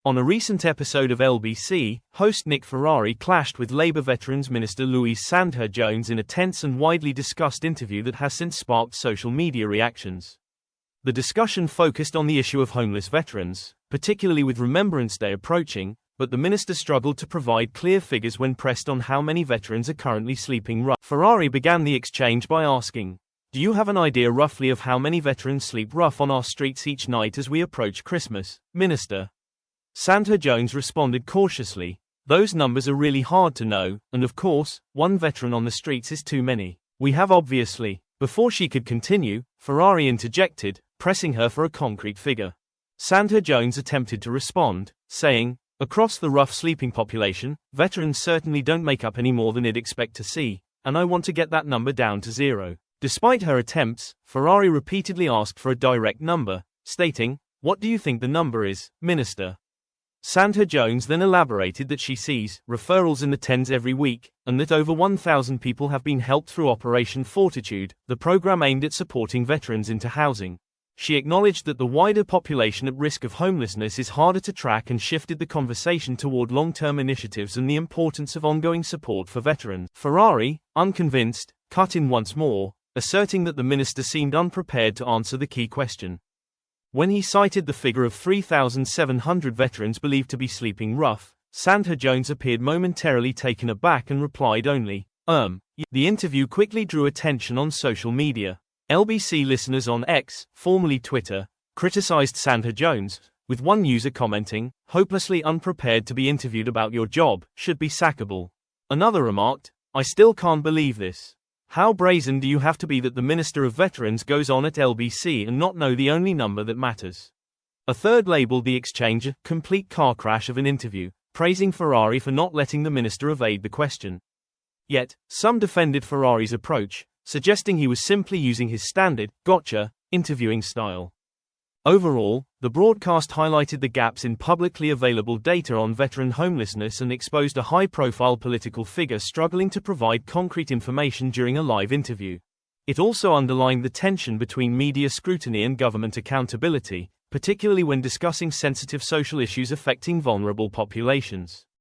On a recent episode of LBC, host Nick Ferrari clashed with Labour Veterans Minister Louise Sandher-Jones in a tense and widely discussed interview that has since sparked social media reactions. The discussion focused on the issue of homeless veterans, particularly with Remembrance Day approaching, but the minister struggled to provide clear figures when pressed on how many veterans are currently sleeping rough. Ferrari began the exchange by asking, "Do you have an idea roughly of how many veterans sleep rough on our streets each night as we approach Christmas, Minister?" Sandher-Jones responded cautiously, "Those numbers are really hard to know, and of course, one veteran on the streets is too many. We have obviously." Before she could continue, Ferrari interjected, pressing her for a concrete figure. Sandher-Jones attempted to respond, saying, "Across the rough sleeping population, veterans certainly don't make up any more than I'd expect to see, and I want to get that number down to 0. Despite her attempts, Ferrari repeatedly asked for a direct number, stating, "What do you think the number is, Minister?" Sandher-Jones then elaborated that she sees referrals in the tens every week, and that over 1,000 people have been helped through Operation Fortitude, the program aimed at supporting veterans into housing. She acknowledged that the wider population at risk of homelessness is harder to track and shifted the conversation toward long-term initiatives and the importance of ongoing support for veterans. Ferrari, unconvinced, cut in once more, asserting that the minister seemed unprepared to answer the key question. When he cited the figure of 3,700 veterans believed to be sleeping rough, Sandher-Jones appeared momentarily taken aback and replied only, The interview quickly drew attention on social media. LBC listeners on X, formerly Twitter, criticized Sandher-Jones, with one user commenting, "Hopelessly unprepared to be interviewed about your job, should be sackable." Another remarked, "I still can't believe this. How brazen do you have to be that the Minister of Veterans goes on at LBC and not know the only number that matters?" A third labeled the exchange a complete car crash of an interview, praising Ferrari for not letting the minister evade the question. Yet, some defended Ferrari's approach, suggesting he was simply using his standard, gotcha, interviewing style. Overall, the broadcast highlighted the gaps in publicly available data on veteran homelessness and exposed a high-profile political figure struggling to provide concrete information during a live interview. It also underlined the tension between media scrutiny and government accountability, particularly when discussing sensitive social issues affecting vulnerable populations.